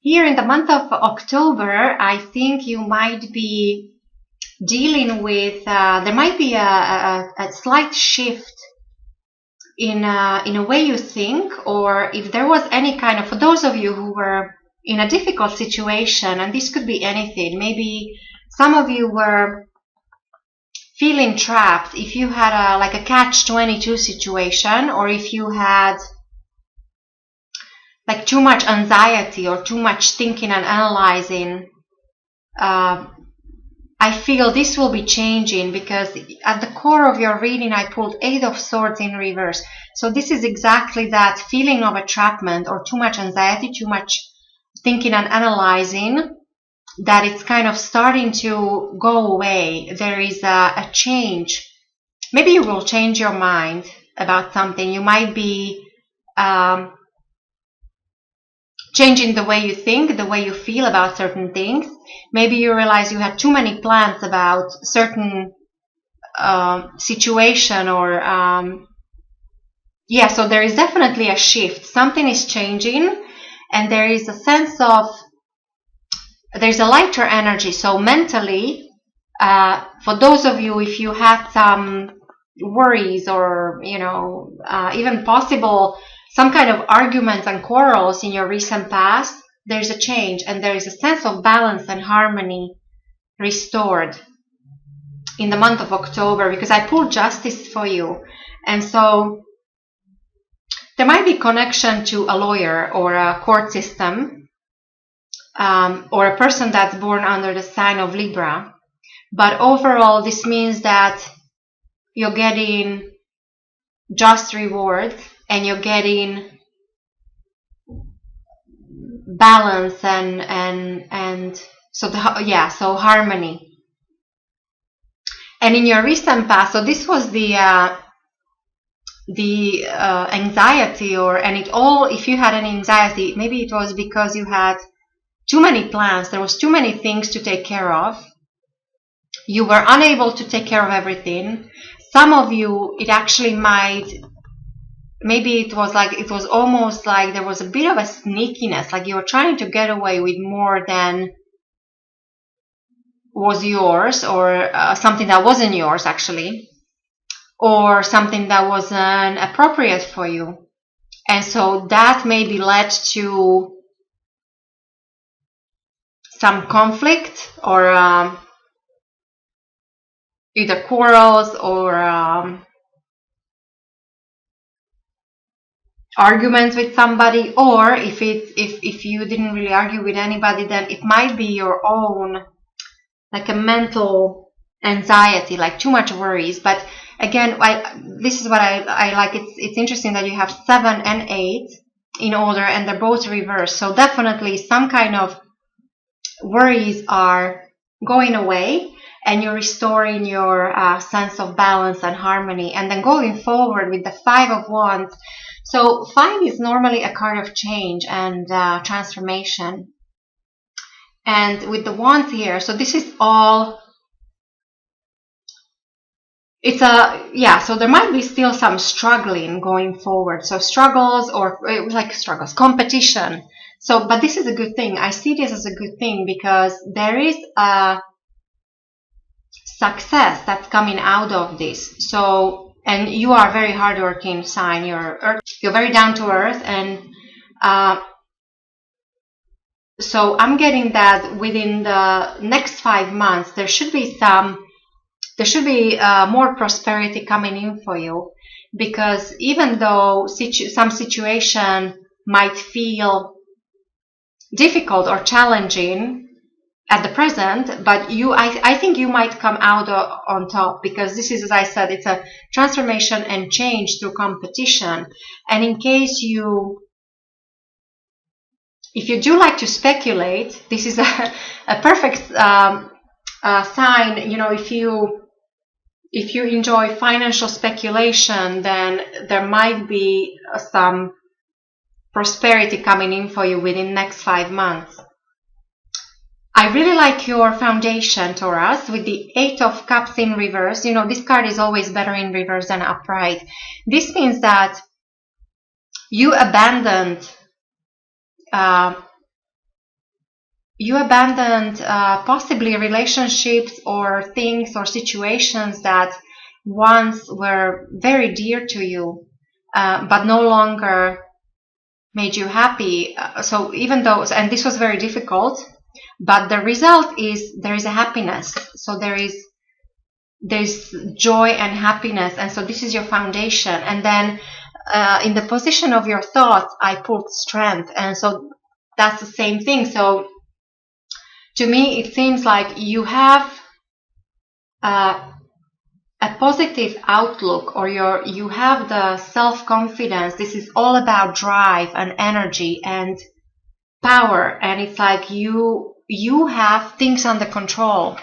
Here in the month of October, I think you might be dealing with, there might be a slight shift in a way you think, or if there was any kind of, for those of you who were in a difficult situation, and this could be anything, maybe some of you were feeling trapped, if you had like a catch-22 situation, or if you had like too much anxiety or too much thinking and analyzing, I feel this will be changing, because at the core of your reading I pulled 8 of Swords in reverse. So this is exactly that feeling of entrapment or too much anxiety, too much thinking and analyzing, that it's kind of starting to go away. There is a change. Maybe you will change your mind about something. You might be changing the way you think, the way you feel about certain things. Maybe you realize you had too many plans about certain situation, or so there is definitely a shift. Something is changing, and there is a sense of, there's a lighter energy. So mentally, for those of you, if you had some worries, or even possible some kind of arguments and quarrels in your recent past, there's a change, and there is a sense of balance and harmony restored in the month of October, because I pulled Justice for you. And so there might be connection to a lawyer or a court system, or a person that's born under the sign of Libra. But overall, this means that you're getting just rewards, and you're getting balance and so so harmony. And in your recent past, so this was the anxiety, if you had any anxiety, maybe it was because you had too many plans. There was too many things to take care of. You were unable to take care of everything. Some of you, it actually maybe it was almost like there was a bit of a sneakiness, like you were trying to get away with more than was yours, or something that wasn't yours actually, or something that wasn't appropriate for you. And so that maybe led to some conflict, or either quarrels or arguments with somebody. Or if you didn't really argue with anybody, then it might be your own, like a mental anxiety, like too much worries. But again, this is what I like. It's interesting that you have 7 and 8 in order, and they're both reversed. So definitely some kind of worries are going away, and you're restoring your sense of balance and harmony. And then going forward with the 5 of Wands. So 5 is normally a card of change and transformation. And with the Wands here, so this is all, so there might be still some struggling going forward. So struggles, or competition. So, but this is a good thing. I see this as a good thing, because there is a success that's coming out of this. So, and you are a very hardworking sign. You're very down to earth, and so I'm getting that within the next 5 months there should be more prosperity coming in for you, because even though some situation might feel difficult or challenging at the present, but I think you might come out on top, because this is, as I said, it's a transformation and change through competition. And in case if you do like to speculate, this is a perfect sign. If you enjoy financial speculation, then there might be some prosperity coming in for you within the next 5 months. I really like your foundation, Taurus, with the 8 of Cups in reverse. This card is always better in reverse than upright. This means that you abandoned you abandoned possibly relationships or things or situations that once were very dear to you, but no longer made you happy. So even though, and this was very difficult, but the result is there is a happiness. So there's joy and happiness, and so this is your foundation. And then in the position of your thoughts, I put strength, and so that's the same thing. So to me, it seems like you have a positive outlook, or you have the self-confidence. This is all about drive and energy and power, and it's like you have things under control.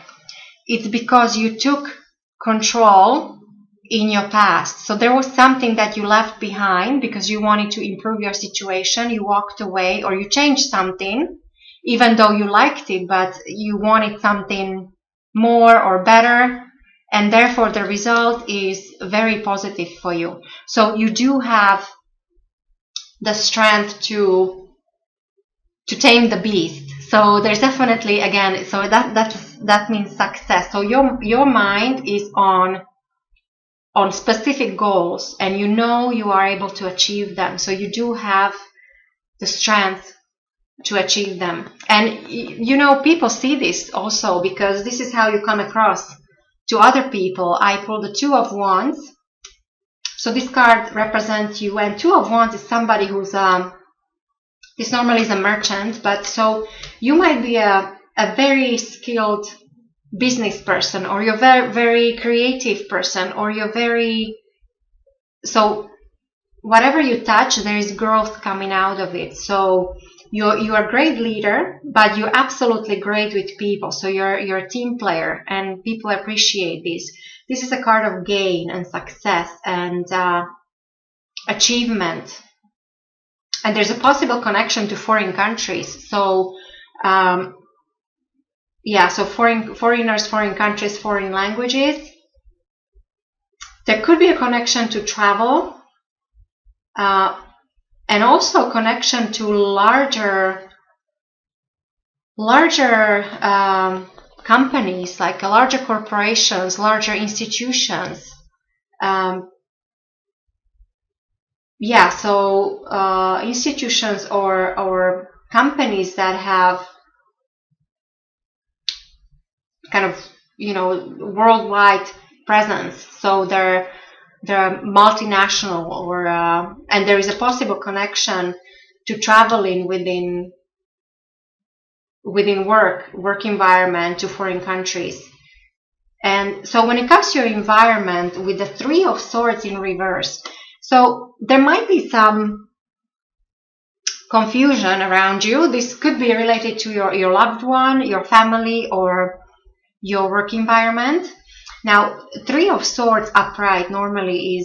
It's because you took control in your past. So there was something that you left behind because you wanted to improve your situation. You walked away, or you changed something, even though you liked it, but you wanted something more or better. And therefore the result is very positive for you. So you do have the strength to tame the beast. So there's definitely, again, so that means success. So your mind is on specific goals, and you know you are able to achieve them. So you do have the strength to achieve them. And you know, people see this also, because this is how you come across to other people. I pulled the Two of Wands. So this card represents you, and Two of Wands is somebody who's this normally is a merchant, but so you might be a very skilled business person, or you're very, very creative person, or you're very, so whatever you touch, there is growth coming out of it. So you're a great leader, but you're absolutely great with people. So you're a team player, and people appreciate this. This is a card of gain and success and achievement. And there's a possible connection to foreign countries. So yeah, so foreigners, foreign countries, foreign languages. There could be a connection to travel, and also connection to larger companies, like larger corporations, larger institutions. Yeah, so institutions or companies that have kind of, you know, worldwide presence. So they're multinational, or and there is a possible connection to traveling within work environment to foreign countries. And so when it comes to your environment, with the Three of Swords in reverse, so there might be some confusion around you. This could be related to your loved one, your family, or your work environment. Now, Three of Swords upright normally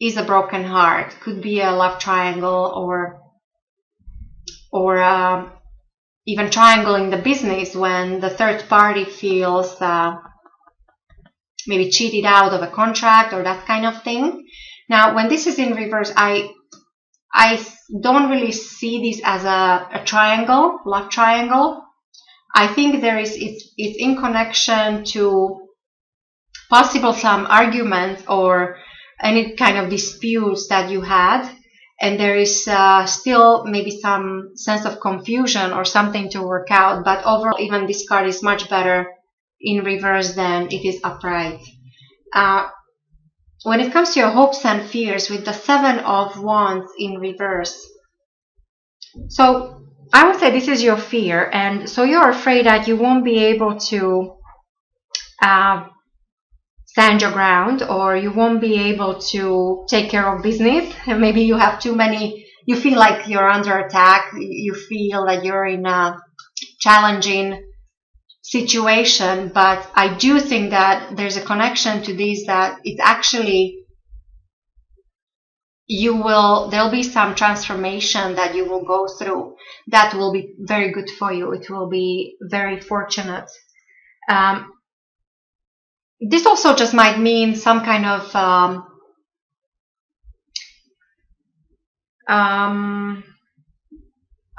is a broken heart. Could be a love triangle, or even triangle in the business, when the third party feels maybe cheated out of a contract or that kind of thing. Now, when this is in reverse, I don't really see this as a triangle, love triangle. I think it's in connection to possible some argument or any kind of disputes that you had, and there is still maybe some sense of confusion or something to work out. But overall, even this card is much better in reverse than it is upright. When it comes to your hopes and fears, with the Seven of Wands in reverse, so I would say this is your fear, and so you're afraid that you won't be able to stand your ground, or you won't be able to take care of business. And maybe you have too many, you feel like you're under attack, you feel that you're in a challenging situation. But I do think that there's a connection to this, that it's actually there'll be some transformation that you will go through that will be very good for you. It will be very fortunate. This also just might mean some kind of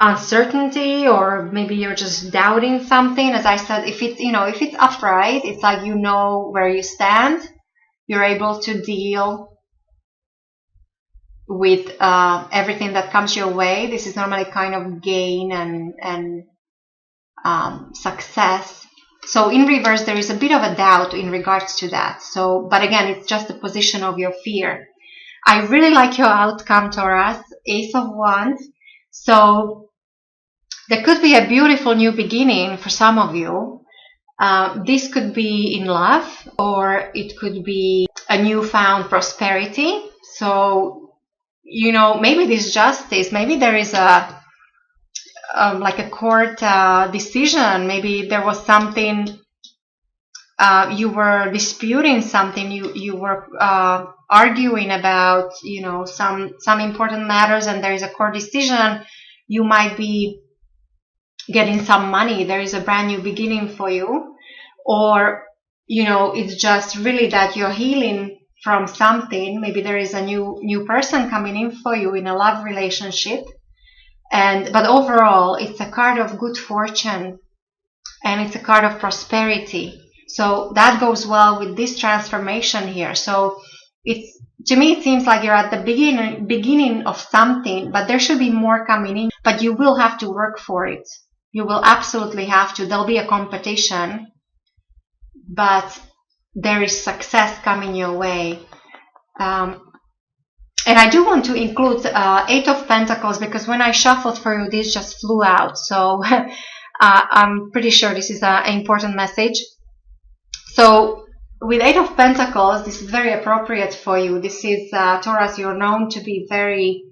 uncertainty, or maybe you're just doubting something. As I said, if it's, if it's upright, it's like you know where you stand. You're able to deal with everything that comes your way. This is normally kind of gain and success. So in reverse, there is a bit of a doubt in regards to that. So, but again, it's just the position of your fear. I really like your outcome, Taurus, Ace of Wands. So there could be a beautiful new beginning for some of you. This could be in love, or it could be a newfound prosperity. So, maybe this justice, maybe there is like a court decision. Maybe there was something, you were disputing something, you were arguing about, some important matters, and there is a court decision. You might be getting some money. There is a brand new beginning for you. Or, it's just really that you're healing from something. Maybe there is a new person coming in for you in a love relationship. But overall, it's a card of good fortune, and it's a card of prosperity. So that goes well with this transformation here. So to me, it seems like you're at the beginning of something, but there should be more coming in. But you will have to work for it. You will absolutely have to. There'll be a competition, but there is success coming your way. And I do want to include Eight of Pentacles, because when I shuffled for you, this just flew out. So I'm pretty sure this is an important message. So with Eight of Pentacles, this is very appropriate for you. This is Taurus. You're known to be very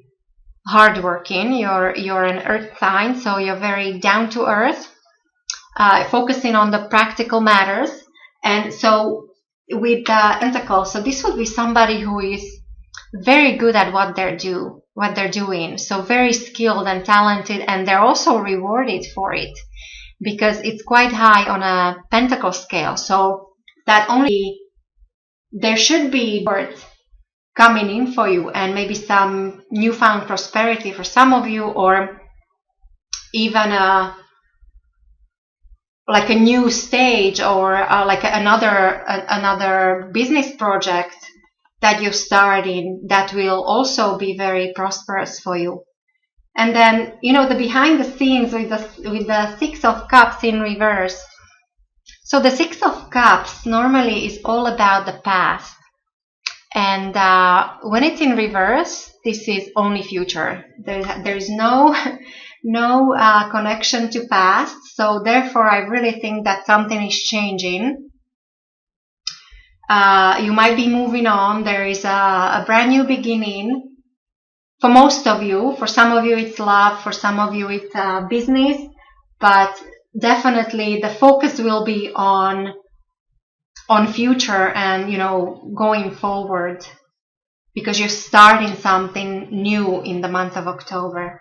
hardworking. You're an earth sign, so you're very down to earth, focusing on the practical matters. And so with Pentacles, so this would be somebody who is very good at what they're doing. So very skilled and talented, and they're also rewarded for it, because it's quite high on a pentacle scale. So that only there should be words coming in for you, and maybe some newfound prosperity for some of you, or even like a new stage, or like another business project that you're starting that will also be very prosperous for you. And then, the behind the scenes with the Six of Cups in reverse. So the Six of Cups normally is all about the past. And when it's in reverse, this is only future. There is no connection to past. So therefore, I really think that something is changing. You might be moving on. There is a brand new beginning for most of you. For some of you, it's love. For some of you, it's business. But definitely, the focus will be on future and, going forward, because you're starting something new in the month of October.